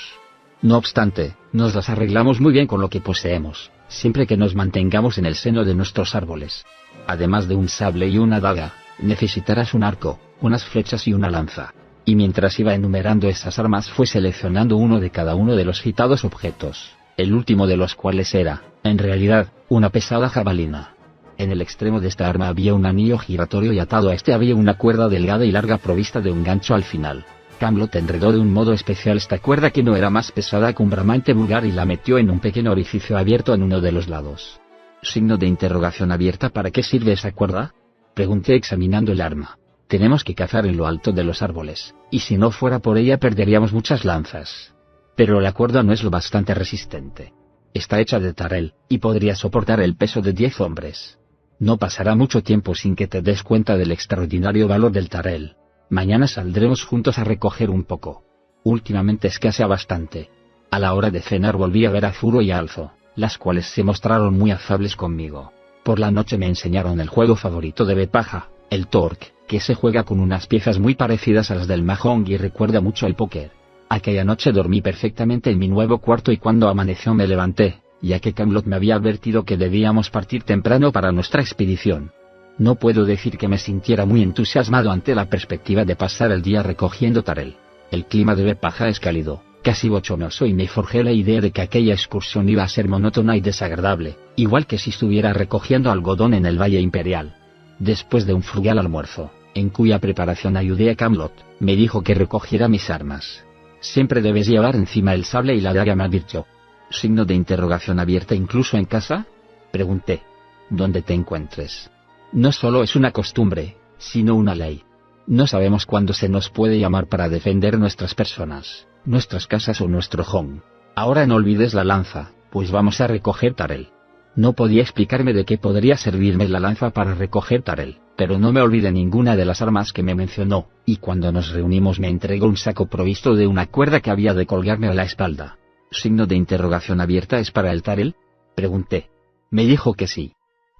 No obstante, nos las arreglamos muy bien con lo que poseemos, siempre que nos mantengamos en el seno de nuestros árboles. Además de un sable y una daga, necesitarás un arco, unas flechas y una lanza. Y mientras iba enumerando esas armas fue seleccionando uno de cada uno de los citados objetos, el último de los cuales era, en realidad, una pesada jabalina. En el extremo de esta arma había un anillo giratorio y atado a este había una cuerda delgada y larga provista de un gancho al final. Camlot enredó de un modo especial esta cuerda que no era más pesada que un bramante vulgar y la metió en un pequeño orificio abierto en uno de los lados. Signo de interrogación abierta. ¿Para qué sirve esa cuerda? Pregunté examinando el arma. Tenemos que cazar en lo alto de los árboles, y si no fuera por ella perderíamos muchas lanzas. Pero la cuerda no es lo bastante resistente. Está hecha de tarel, y podría soportar el peso de 10 hombres. No pasará mucho tiempo sin que te des cuenta del extraordinario valor del tarel. Mañana saldremos juntos a recoger un poco. Últimamente escasea bastante. A la hora de cenar volví a ver a Zuro y a Alzo, las cuales se mostraron muy afables conmigo. Por la noche me enseñaron el juego favorito de Bepaja, el Torque, que se juega con unas piezas muy parecidas a las del Mahjong y recuerda mucho al póker. Aquella noche dormí perfectamente en mi nuevo cuarto y cuando amaneció me levanté, ya que Camelot me había advertido que debíamos partir temprano para nuestra expedición. No puedo decir que me sintiera muy entusiasmado ante la perspectiva de pasar el día recogiendo tarel. El clima de Bepaja es cálido, casi bochornoso y me forjé la idea de que aquella excursión iba a ser monótona y desagradable, igual que si estuviera recogiendo algodón en el Valle Imperial. Después de un frugal almuerzo, en cuya preparación ayudé a Camelot, me dijo que recogiera mis armas. Siempre debes llevar encima el sable y la daga, me advirtió. Signo de interrogación abierta. ¿Incluso en casa? Pregunté. Donde te encuentres. No solo es una costumbre, sino una ley. No sabemos cuándo se nos puede llamar para defender nuestras personas, nuestras casas o nuestro home. Ahora no olvides la lanza, pues vamos a recoger tarel. No podía explicarme de qué podría servirme la lanza para recoger tarel, pero no me olvidé ninguna de las armas que me mencionó, y cuando nos reunimos me entregó un saco provisto de una cuerda que había de colgarme a la espalda. Signo de interrogación abierta. ¿Es para el tarel? Pregunté. Me dijo que sí.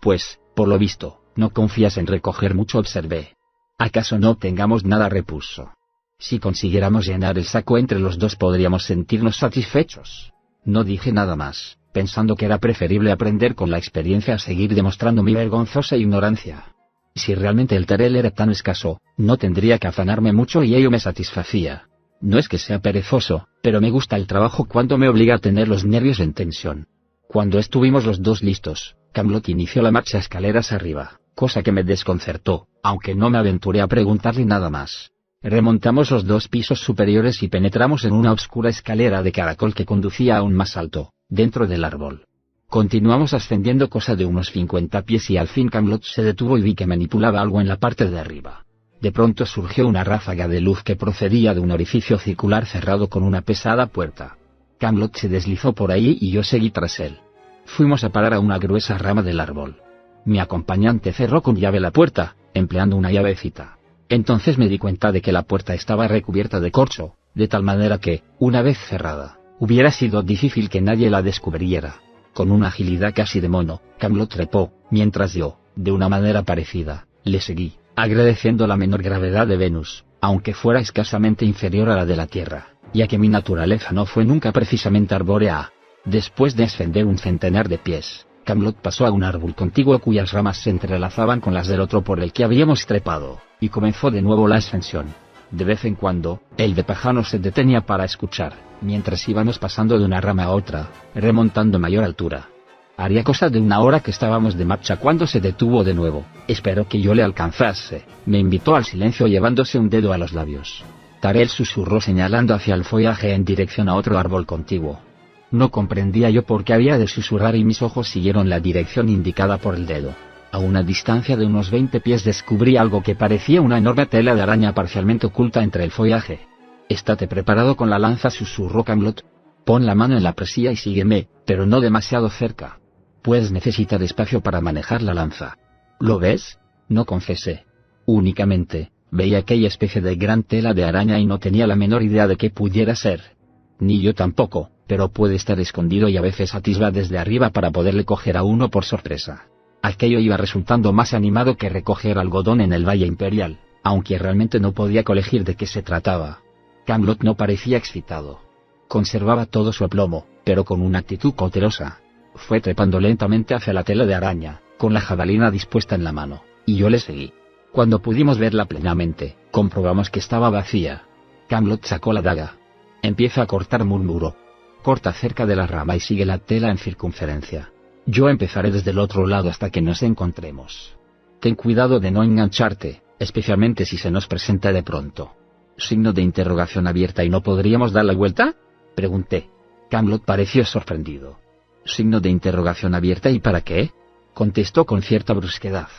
Pues, por lo visto, no confías en recoger mucho, observé. ¿Acaso no tengamos nada? Repuso. Si consiguiéramos llenar el saco entre los dos podríamos sentirnos satisfechos. No dije nada más, pensando que era preferible aprender con la experiencia a seguir demostrando mi vergonzosa ignorancia. Si realmente el tarel era tan escaso, no tendría que afanarme mucho y ello me satisfacía. No es que sea perezoso, pero me gusta el trabajo cuando me obliga a tener los nervios en tensión. Cuando estuvimos los dos listos, Camelot inició la marcha escaleras arriba, cosa que me desconcertó, aunque no me aventuré a preguntarle nada más. Remontamos los 2 pisos superiores y penetramos en una oscura escalera de caracol que conducía aún más alto, dentro del árbol. Continuamos ascendiendo cosa de unos 50 pies y al fin Camelot se detuvo y vi que manipulaba algo en la parte de arriba. De pronto surgió una ráfaga de luz que procedía de un orificio circular cerrado con una pesada puerta. Camelot se deslizó por ahí y yo seguí tras él. Fuimos a parar a una gruesa rama del árbol. Mi acompañante cerró con llave la puerta, empleando una llavecita. Entonces me di cuenta de que la puerta estaba recubierta de corcho, de tal manera que, una vez cerrada, hubiera sido difícil que nadie la descubriera. Con una agilidad casi de mono, Camelot trepó, mientras yo, de una manera parecida, le seguí, agradeciendo la menor gravedad de Venus, aunque fuera escasamente inferior a la de la Tierra, ya que mi naturaleza no fue nunca precisamente arbórea. Después de ascender un centenar de pies, Camelot pasó a un árbol contiguo cuyas ramas se entrelazaban con las del otro por el que habíamos trepado, y comenzó de nuevo la ascensión. De vez en cuando, el Bepajano se detenía para escuchar, mientras íbamos pasando de una rama a otra, remontando mayor altura. Haría cosa de 1 hora que estábamos de marcha cuando se detuvo de nuevo. Esperó que yo le alcanzase, me invitó al silencio llevándose un dedo a los labios. Tarel susurró señalando hacia el follaje en dirección a otro árbol contiguo. No comprendía yo por qué había de susurrar y mis ojos siguieron la dirección indicada por el dedo. A una distancia de unos 20 pies descubrí algo que parecía una enorme tela de araña parcialmente oculta entre el follaje. «Estate preparado con la lanza», susurró Camelot. «Pon la mano en la presilla y sígueme, pero no demasiado cerca. Puedes necesitar espacio para manejar la lanza». «¿Lo ves?», no confesé. Únicamente, veía aquella especie de gran tela de araña y no tenía la menor idea de qué pudiera ser. Ni yo tampoco, pero puede estar escondido y a veces atisba desde arriba para poderle coger a uno por sorpresa. Aquello iba resultando más animado que recoger algodón en el Valle Imperial, aunque realmente no podía colegir de qué se trataba. Camelot no parecía excitado. Conservaba todo su aplomo, pero con una actitud cautelosa. Fue trepando lentamente hacia la tela de araña, con la jabalina dispuesta en la mano, y yo le seguí. Cuando pudimos verla plenamente, comprobamos que estaba vacía. Camelot sacó la daga. «Empieza a cortar», murmuró. «Corta cerca de la rama y sigue la tela en circunferencia. Yo empezaré desde el otro lado hasta que nos encontremos. Ten cuidado de no engancharte, especialmente si se nos presenta de pronto». Signo de interrogación abierta. «¿Y no podríamos dar la vuelta?», pregunté. Camelot pareció sorprendido. Signo de interrogación abierta. «¿Y para qué?». contestó con cierta brusquedad.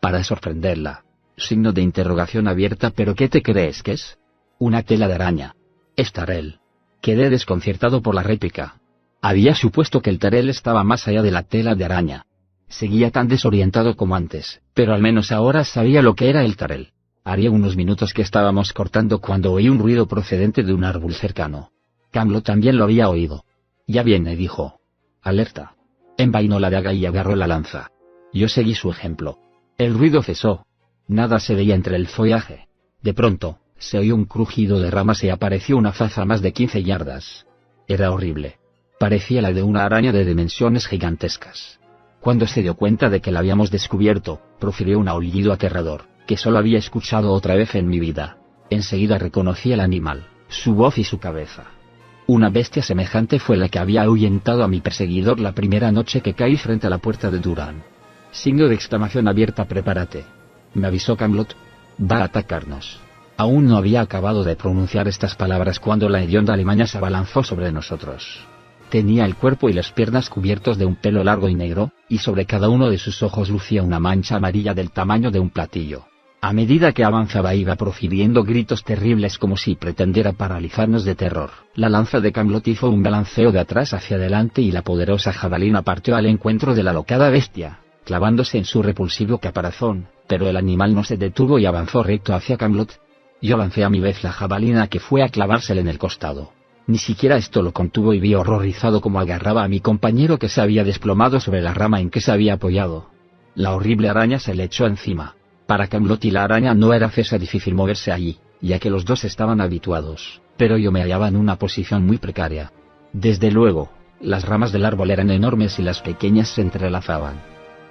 Para sorprenderla. Signo de interrogación abierta. ¿Pero qué te crees que es? Una tela de araña. Es Tyrell. Quedé desconcertado por la réplica. Había supuesto que el Tyrell estaba más allá de la tela de araña. Seguía tan desorientado como antes, pero al menos ahora sabía lo que era el Tyrell. Haría unos minutos que estábamos cortando cuando oí un ruido procedente de un árbol cercano. Camelot también lo había oído. Ya viene, dijo. Alerta. Envainó la daga y agarró la lanza. Yo seguí su ejemplo. El ruido cesó. Nada se veía entre el follaje. De pronto, se oyó un crujido de ramas y apareció una faz a más de 15 yardas. Era horrible. Parecía la de una araña de dimensiones gigantescas. Cuando se dio cuenta de que la habíamos descubierto, profirió un aullido aterrador, que solo había escuchado otra vez en mi vida. Enseguida reconocí al animal, su voz y su cabeza. Una bestia semejante fue la que había ahuyentado a mi perseguidor la primera noche que caí frente a la puerta de Durán. Signo de exclamación abierta. Prepárate. Me avisó Camelot. Va a atacarnos. Aún no había acabado de pronunciar estas palabras cuando la hedionda alimaña se abalanzó sobre nosotros. Tenía el cuerpo y las piernas cubiertos de un pelo largo y negro, y sobre cada uno de sus ojos lucía una mancha amarilla del tamaño de un platillo. A medida que avanzaba iba profiriendo gritos terribles como si pretendiera paralizarnos de terror. La lanza de Camelot hizo un balanceo de atrás hacia adelante y la poderosa jabalina partió al encuentro de la alocada bestia, clavándose en su repulsivo caparazón, pero el animal no se detuvo y avanzó recto hacia Camelot. Yo lancé a mi vez la jabalina que fue a clavársele en el costado. Ni siquiera esto lo contuvo y vi horrorizado cómo agarraba a mi compañero que se había desplomado sobre la rama en que se había apoyado. La horrible araña se le echó encima. Para Camelot y la araña no era cosa difícil moverse allí, ya que los dos estaban habituados, pero yo me hallaba en una posición muy precaria. Desde luego, las ramas del árbol eran enormes y las pequeñas se entrelazaban.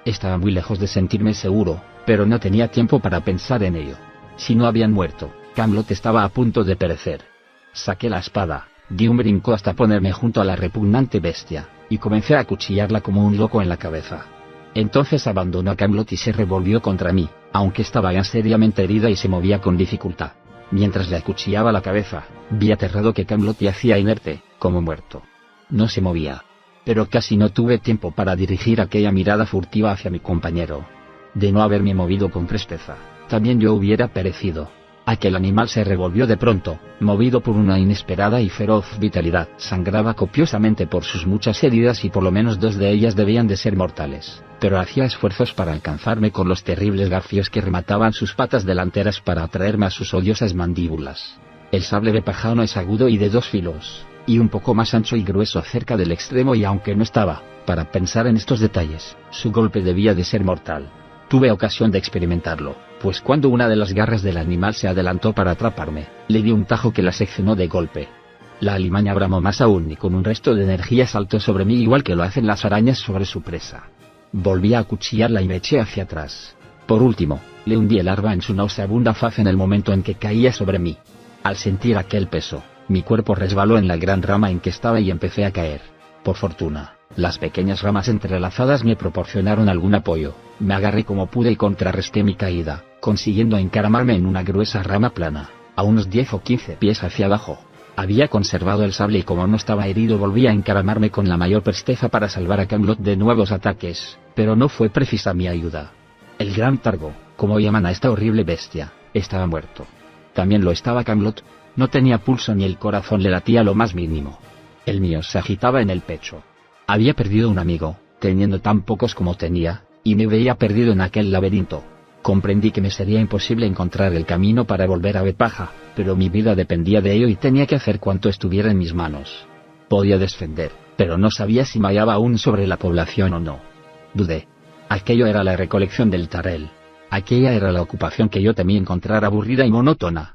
Estaba muy lejos de sentirme seguro, pero no tenía tiempo para pensar en ello. Si no habían muerto, Camelot estaba a punto de perecer. Saqué la espada, di un brinco hasta ponerme junto a la repugnante bestia, y comencé a acuchillarla como un loco en la cabeza. Entonces abandonó a Camelot y se revolvió contra mí, aunque estaba ya seriamente herida y se movía con dificultad. Mientras le acuchillaba la cabeza, vi aterrado que Camelot yacía inerte, como muerto. No se movía. Pero casi no tuve tiempo para dirigir aquella mirada furtiva hacia mi compañero. De no haberme movido con presteza, también yo hubiera perecido. Aquel animal se revolvió de pronto, movido por una inesperada y feroz vitalidad. Sangraba copiosamente por sus muchas heridas y por lo menos 2 de ellas debían de ser mortales, pero hacía esfuerzos para alcanzarme con los terribles garfios que remataban sus patas delanteras para atraerme a sus odiosas mandíbulas. El sable de pájaro es agudo y de 2 filos, y un poco más ancho y grueso cerca del extremo, y aunque no estaba para pensar en estos detalles, su golpe debía de ser mortal. Tuve ocasión de experimentarlo, pues cuando una de las garras del animal se adelantó para atraparme, le di un tajo que la seccionó de golpe. La alimaña bramó más aún y con un resto de energía saltó sobre mí igual que lo hacen las arañas sobre su presa. Volví a acuchillarla y me eché hacia atrás. Por último, le hundí el arma en su nauseabunda faz en el momento en que caía sobre mí. Al sentir aquel peso, mi cuerpo resbaló en la gran rama en que estaba y empecé a caer. Por fortuna, las pequeñas ramas entrelazadas me proporcionaron algún apoyo. Me agarré como pude y contrarresté mi caída, consiguiendo encaramarme en una gruesa rama plana, a unos 10 o 15 pies hacia abajo. Había conservado el sable y como no estaba herido volví a encaramarme con la mayor presteza para salvar a Camelot de nuevos ataques, pero no fue precisa mi ayuda. El gran Targo, como llaman a esta horrible bestia, estaba muerto. También lo estaba Camelot. No tenía pulso ni el corazón le latía lo más mínimo. El mío se agitaba en el pecho. Había perdido un amigo, teniendo tan pocos como tenía, y me veía perdido en aquel laberinto. Comprendí que me sería imposible encontrar el camino para volver a Bepaja, pero mi vida dependía de ello y tenía que hacer cuanto estuviera en mis manos. Podía defender, pero no sabía si me hallaba aún sobre la población o no. Dudé. Aquello era la recolección del Tyrell. Aquella era la ocupación que yo temí encontrar aburrida y monótona.